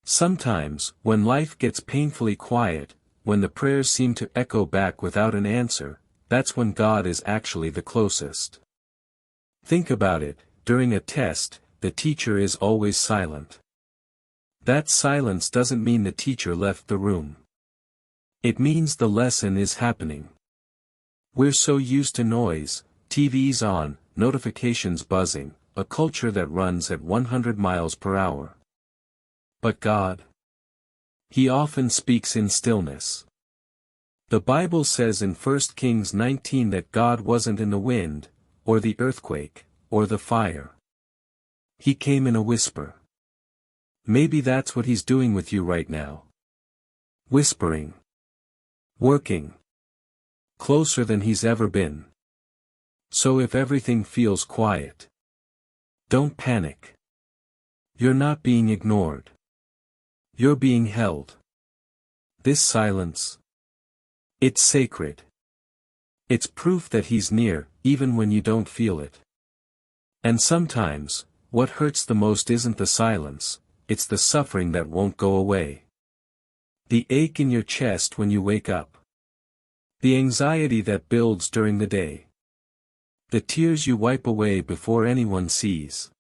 Sometimes, when life gets painfully quiet, when the prayers seem to echo back without an answer, that's when God is actually the closest. Think about it, during a test, the teacher is always silent. That silence doesn't mean the teacher left the room. It means the lesson is happening. We're so used to noise, TVs on, notifications buzzing, a culture that runs at 100 miles per hour. But God? He often speaks in stillness. The Bible says in 1 Kings 19 that God wasn't in the wind, or the earthquake, or the fire. He came in a whisper. Maybe that's what He's doing with you right now. Whispering. Working. Closer than He's ever been. So if everything feels quiet, don't panic. You're not being ignored. You're being held. This silence, it's sacred. It's proof that He's near, even when you don't feel it. And sometimes, what hurts the most isn't the silence, it's the suffering that won't go away. The ache in your chest when you wake up. The anxiety that builds during the day. The tears you wipe away before anyone sees.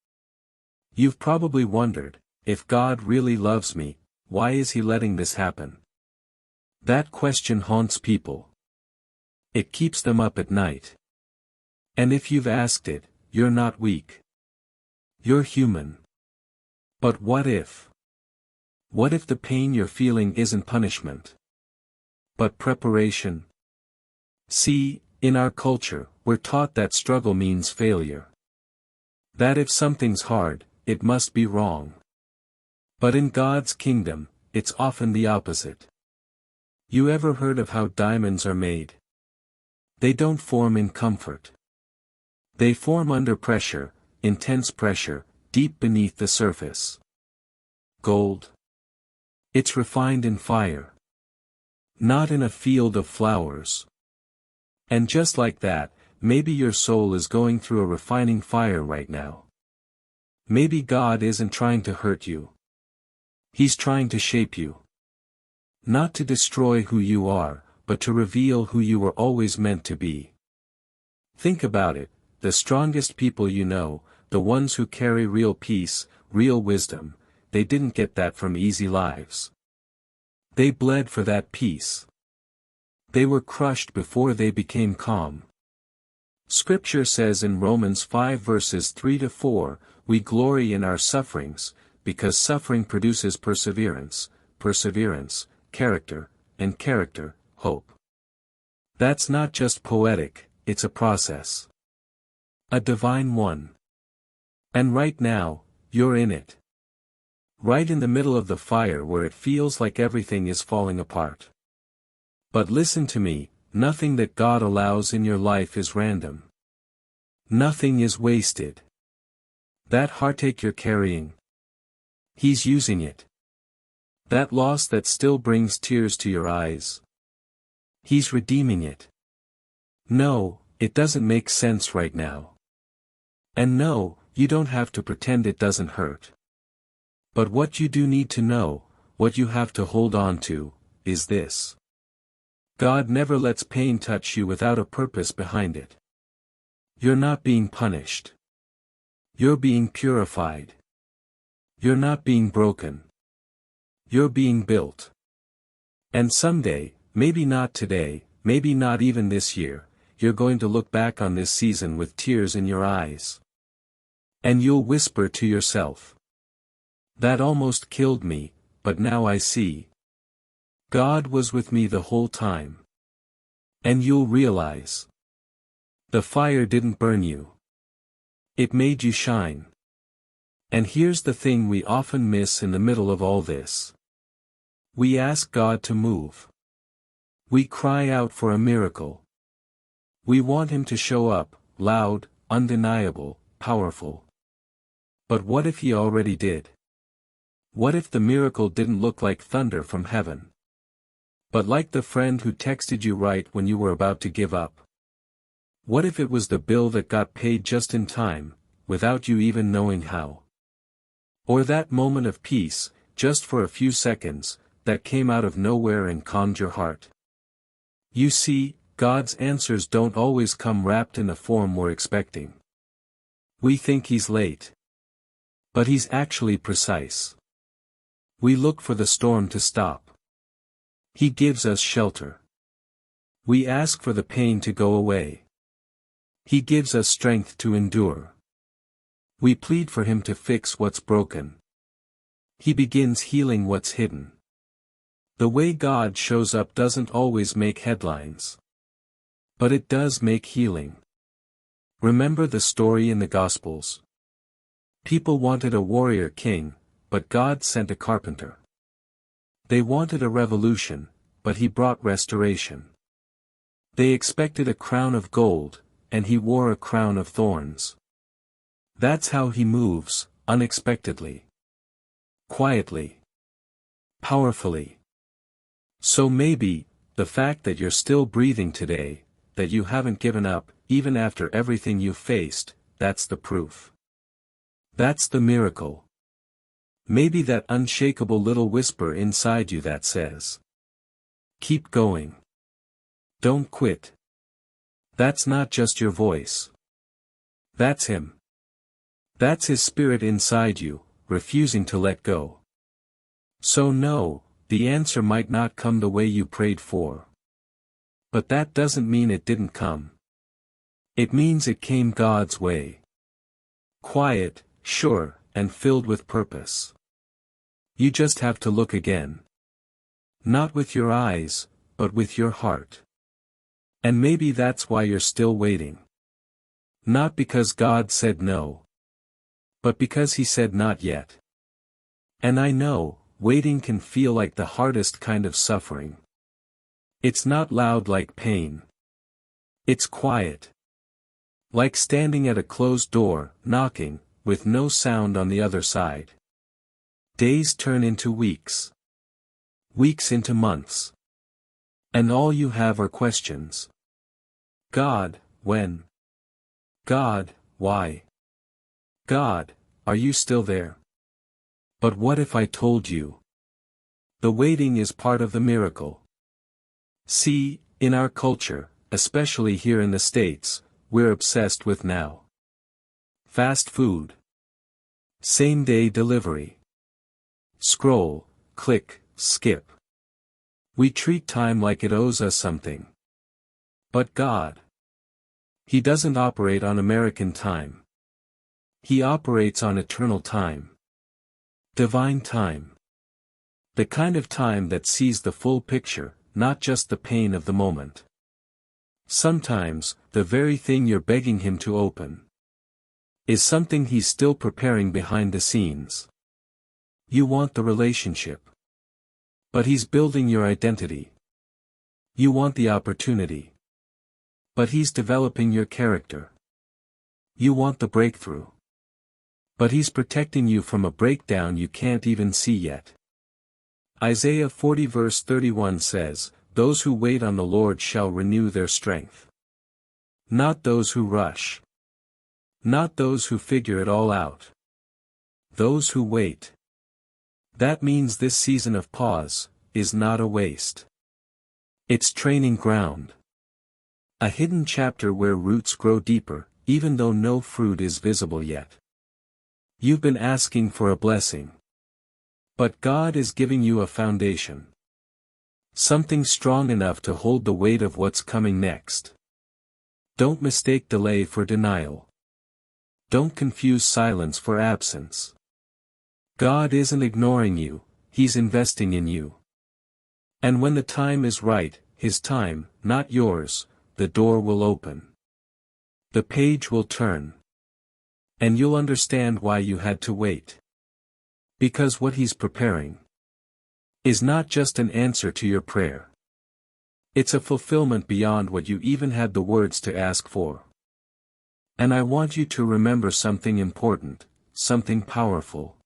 You've probably wondered, if God really loves me, why is He letting this happen? That question haunts people. It keeps them up at night. And if you've asked it, you're not weak. You're human. But what if? What if the pain you're feeling isn't punishment, but preparation? See, in our culture, we're taught that struggle means failure. That if something's hard, it must be wrong. But in God's kingdom, it's often the opposite. You ever heard of how diamonds are made? They don't form in comfort. They form under pressure, intense pressure, deep beneath the surface. Gold. It's refined in fire. Not in a field of flowers. And just like that, maybe your soul is going through a refining fire right now. Maybe God isn't trying to hurt you. He's trying to shape you. Not to destroy who you are, but to reveal who you were always meant to be. Think about it, the strongest people you know, the ones who carry real peace, real wisdom, they didn't get that from easy lives. They bled for that peace. They were crushed before they became calm. Scripture says in Romans 5 verses 3-4, we glory in our sufferings, because suffering produces perseverance, perseverance, character, and character, hope. That's not just poetic, it's a process. A divine one. And right now, you're in it. Right in the middle of the fire where it feels like everything is falling apart. But listen to me, nothing that God allows in your life is random. Nothing is wasted. That heartache you're carrying, He's using it. That loss that still brings tears to your eyes, He's redeeming it. No, it doesn't make sense right now. And no, you don't have to pretend it doesn't hurt. But what you do need to know, what you have to hold on to, is this. God never lets pain touch you without a purpose behind it. You're not being punished. You're being purified. You're not being broken. You're being built. And someday, maybe not today, maybe not even this year, you're going to look back on this season with tears in your eyes. And you'll whisper to yourself, that almost killed me, but now I see. God was with me the whole time. And you'll realize, the fire didn't burn you. It made you shine. And here's the thing we often miss in the middle of all this. We ask God to move. We cry out for a miracle. We want Him to show up, loud, undeniable, powerful. But what if He already did? What if the miracle didn't look like thunder from heaven, but like the friend who texted you right when you were about to give up? What if it was the bill that got paid just in time, without you even knowing how? Or that moment of peace, just for a few seconds, that came out of nowhere and calmed your heart. You see, God's answers don't always come wrapped in a form we're expecting. We think He's late. But He's actually precise. We look for the storm to stop. He gives us shelter. We ask for the pain to go away. He gives us strength to endure. We plead for Him to fix what's broken. He begins healing what's hidden. The way God shows up doesn't always make headlines. But it does make healing. Remember the story in the Gospels. People wanted a warrior king, but God sent a carpenter. They wanted a revolution, but He brought restoration. They expected a crown of gold, and He wore a crown of thorns. That's how He moves, unexpectedly. Quietly. Powerfully. So maybe, the fact that you're still breathing today, that you haven't given up, even after everything you've faced, that's the proof. That's the miracle. Maybe that unshakable little whisper inside you that says, keep going. Don't quit. That's not just your voice. That's Him. That's His Spirit inside you, refusing to let go. So no, the answer might not come the way you prayed for. But that doesn't mean it didn't come. It means it came God's way. Quiet, sure, and filled with purpose. You just have to look again. Not with your eyes, but with your heart. And maybe that's why you're still waiting. Not because God said no. But because He said not yet. And I know, waiting can feel like the hardest kind of suffering. It's not loud like pain. It's quiet. Like standing at a closed door, knocking, with no sound on the other side. Days turn into weeks. Weeks into months. And all you have are questions. God, when? God, why? God, are you still there? But what if I told you? The waiting is part of the miracle. See, in our culture, especially here in the States, we're obsessed with now. Fast food. Same-day delivery. Scroll, click, skip. We treat time like it owes us something. But God. He doesn't operate on American time. He operates on eternal time. Divine time. The kind of time that sees the full picture, not just the pain of the moment. Sometimes, the very thing you're begging Him to open is something He's still preparing behind the scenes. You want the relationship. But He's building your identity. You want the opportunity. But He's developing your character. You want the breakthrough. But He's protecting you from a breakdown you can't even see yet. Isaiah 40 verse 31 says, "Those who wait on the Lord shall renew their strength." Not those who rush. Not those who figure it all out. Those who wait. That means this season of pause is not a waste. It's training ground. A hidden chapter where roots grow deeper, even though no fruit is visible yet. You've been asking for a blessing. But God is giving you a foundation. Something strong enough to hold the weight of what's coming next. Don't mistake delay for denial. Don't confuse silence for absence. God isn't ignoring you, He's investing in you. And when the time is right, His time, not yours, the door will open. The page will turn. And you'll understand why you had to wait. Because what He's preparing is not just an answer to your prayer. It's a fulfillment beyond what you even had the words to ask for. And I want you to remember something important, something powerful.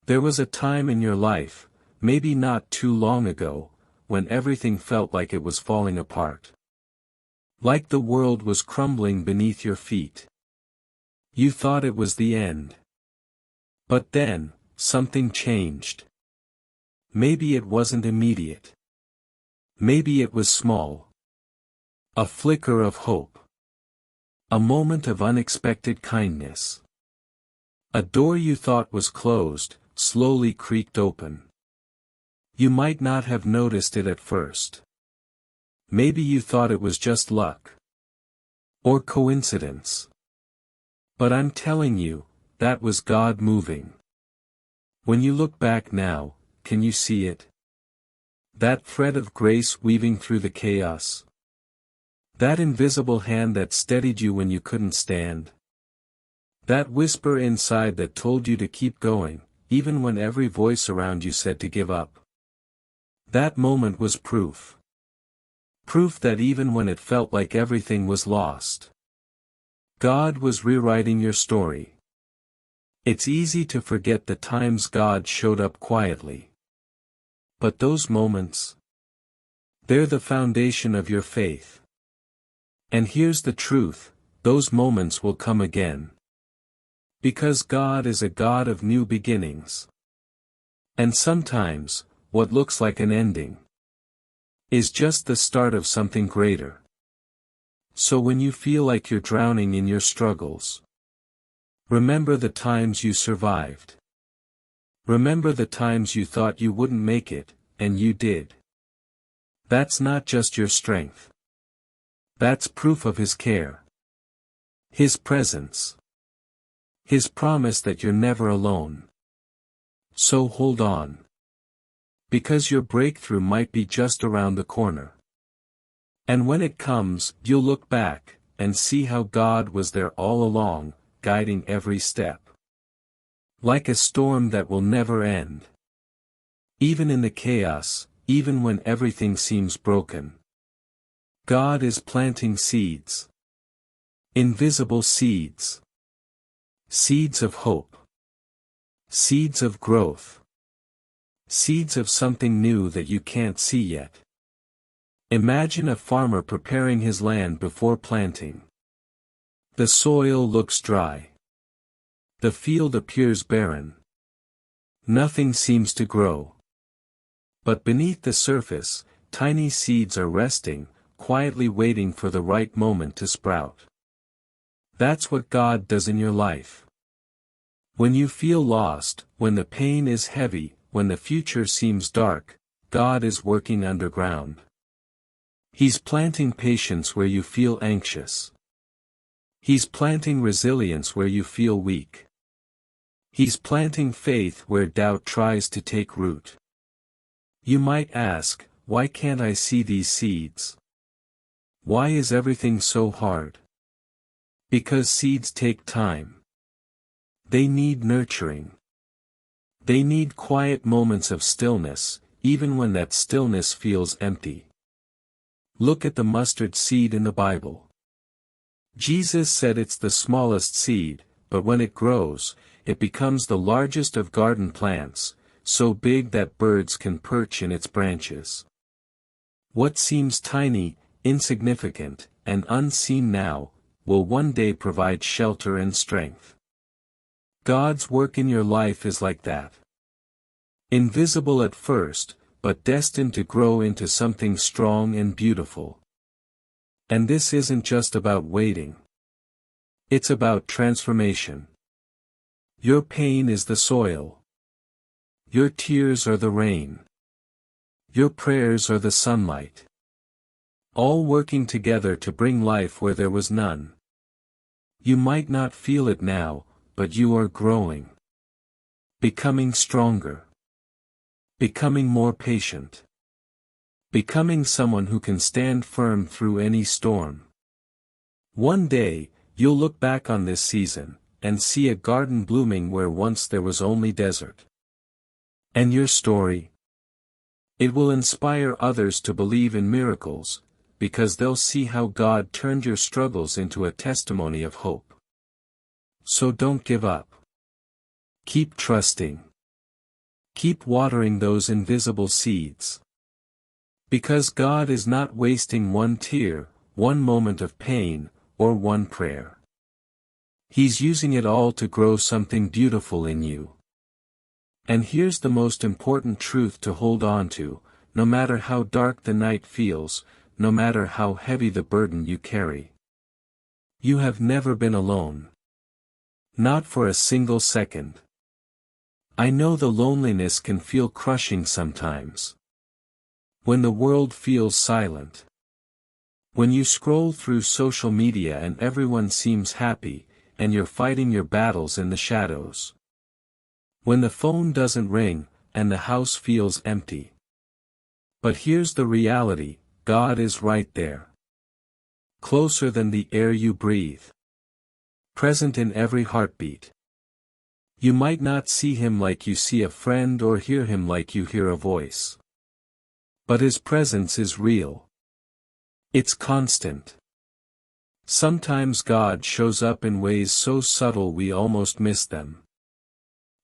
There was a time in your life, maybe not too long ago, when everything felt like it was falling apart. Like the world was crumbling beneath your feet. You thought it was the end. But then, something changed. Maybe it wasn't immediate. Maybe it was small. A flicker of hope. A moment of unexpected kindness. A door you thought was closed, slowly creaked open. You might not have noticed it at first. Maybe you thought it was just luck. Or coincidence. But I'm telling you, that was God moving. When you look back now, can you see it? That thread of grace weaving through the chaos. That invisible hand that steadied you when you couldn't stand. That whisper inside that told you to keep going, even when every voice around you said to give up. That moment was proof. Proof that even when it felt like everything was lost, God was rewriting your story. It's easy to forget the times God showed up quietly. But those moments, they're the foundation of your faith. And here's the truth, those moments will come again. Because God is a God of new beginnings. And sometimes, what looks like an ending is just the start of something greater. So when you feel like you're drowning in your struggles, remember the times you survived. Remember the times you thought you wouldn't make it, and you did. That's not just your strength. That's proof of His care. His presence. His promise that you're never alone. So hold on. Because your breakthrough might be just around the corner. And when it comes, you'll look back, and see how God was there all along, guiding every step. Like a storm that will never end. Even in the chaos, even when everything seems broken. God is planting seeds. Invisible seeds. Seeds of hope. Seeds of growth. Seeds of something new that you can't see yet. Imagine a farmer preparing his land before planting. The soil looks dry. The field appears barren. Nothing seems to grow. But beneath the surface, tiny seeds are resting, quietly waiting for the right moment to sprout. That's what God does in your life. When you feel lost, when the pain is heavy, when the future seems dark, God is working underground. He's planting patience where you feel anxious. He's planting resilience where you feel weak. He's planting faith where doubt tries to take root. You might ask, why can't I see these seeds? Why is everything so hard? Because seeds take time. They need nurturing. They need quiet moments of stillness, even when that stillness feels empty. Look at the mustard seed in the Bible. Jesus said it's the smallest seed, but when it grows, it becomes the largest of garden plants, so big that birds can perch in its branches. What seems tiny, insignificant, and unseen now, will one day provide shelter and strength. God's work in your life is like that. Invisible at first, but destined to grow into something strong and beautiful. And this isn't just about waiting. It's about transformation. Your pain is the soil. Your tears are the rain. Your prayers are the sunlight. All working together to bring life where there was none. You might not feel it now, but you are growing. Becoming stronger. Becoming more patient. Becoming someone who can stand firm through any storm. One day, you'll look back on this season, and see a garden blooming where once there was only desert. And your story? It will inspire others to believe in miracles, because they'll see how God turned your struggles into a testimony of hope. So don't give up. Keep trusting. Keep watering those invisible seeds. Because God is not wasting one tear, one moment of pain, or one prayer. He's using it all to grow something beautiful in you. And here's the most important truth to hold on to: no matter how dark the night feels, no matter how heavy the burden you carry, you have never been alone. Not for a single second. I know the loneliness can feel crushing sometimes. When the world feels silent. When you scroll through social media and everyone seems happy, and you're fighting your battles in the shadows. When the phone doesn't ring, and the house feels empty. But here's the reality: God is right there. Closer than the air you breathe. Present in every heartbeat. You might not see him like you see a friend or hear him like you hear a voice. But his presence is real. It's constant. Sometimes God shows up in ways so subtle we almost miss them.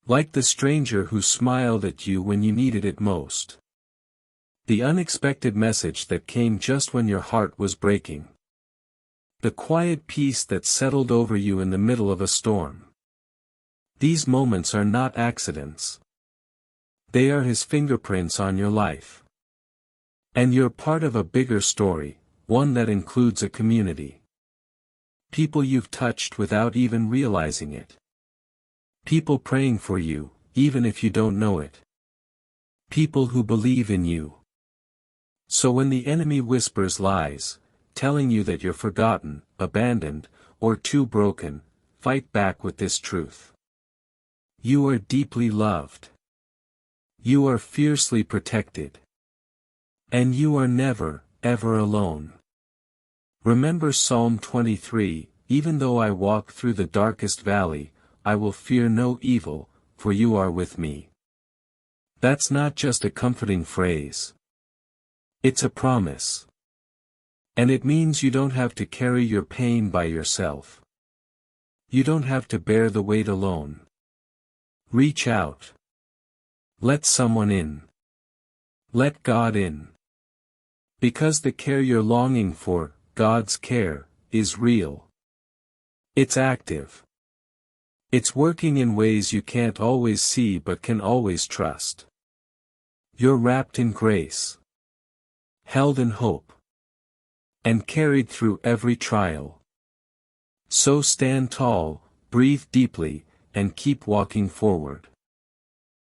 Like the stranger who smiled at you when you needed it most. The unexpected message that came just when your heart was breaking. The quiet peace that settled over you in the middle of a storm. These moments are not accidents. They are his fingerprints on your life. And you're part of a bigger story, one that includes a community. People you've touched without even realizing it. People praying for you, even if you don't know it. People who believe in you. So when the enemy whispers lies, telling you that you're forgotten, abandoned, or too broken, fight back with this truth. You are deeply loved. You are fiercely protected. And you are never, ever alone. Remember Psalm 23, even though I walk through the darkest valley, I will fear no evil, for you are with me. That's not just a comforting phrase. It's a promise. And it means you don't have to carry your pain by yourself. You don't have to bear the weight alone. Reach out. Let someone in. Let God in. Because the care you're longing for, God's care, is real. It's active. It's working in ways you can't always see but can always trust. You're wrapped in grace. Held in hope. And carried through every trial. So stand tall, breathe deeply, and keep walking forward.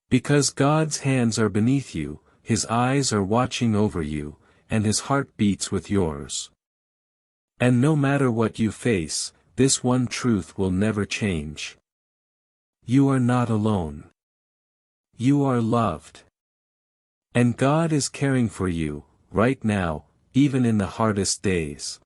Because God's hands are beneath you, his eyes are watching over you, and his heart beats with yours. And no matter what you face, this one truth will never change. You are not alone. You are loved. And God is caring for you, right now, even in the hardest days.